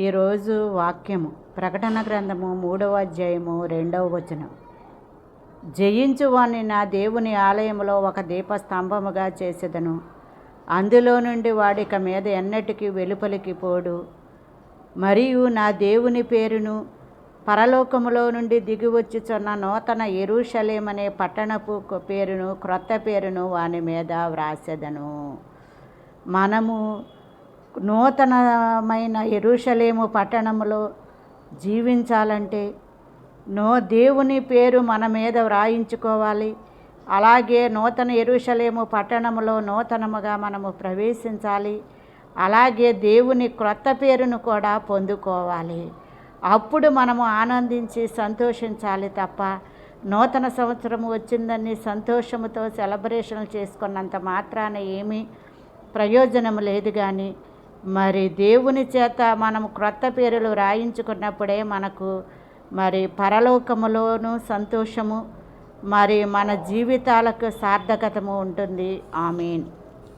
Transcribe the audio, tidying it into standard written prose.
ఈరోజు వాక్యము ప్రకటన గ్రంథము 3వ అధ్యాయము 2వ వచనం. జయించువాని నా దేవుని ఆలయంలో ఒక దీపస్తంభముగా చేసేదను, అందులో నుండి వాడిక మీద ఎన్నటికీ వెలుపలికి పోడు. మరియు నా దేవుని పేరును పరలోకములో నుండి దిగివచ్చుచున్న నూతన యెరూషలేమనే పట్టణపు పేరును, క్రొత్త పేరును వాని మీద వ్రాసెదను. మనము నూతనమైన యెరూషలేము పట్టణంలో జీవించాలంటే దేవుని పేరు మన మీద వ్రాయించుకోవాలి. అలాగే నూతన యెరూషలేము పట్టణంలో నూతనముగా మనము ప్రవేశించాలి. అలాగే దేవుని క్రొత్త పేరును కూడా పొందుకోవాలి. అప్పుడు మనము ఆనందించి సంతోషించాలి తప్ప నూతన సంవత్సరము వచ్చిందని సంతోషముతో సెలబ్రేషన్లు చేసుకున్నంత మాత్రాన ఏమీ ప్రయోజనం లేదు. కానీ మరి దేవుని చేత మనము క్రొత్త పేరులు రాయించుకున్నప్పుడే మనకు మరి పరలోకములోను సంతోషము, మరి మన జీవితాలకు సార్థకతము ఉంటుంది. ఆమేన్.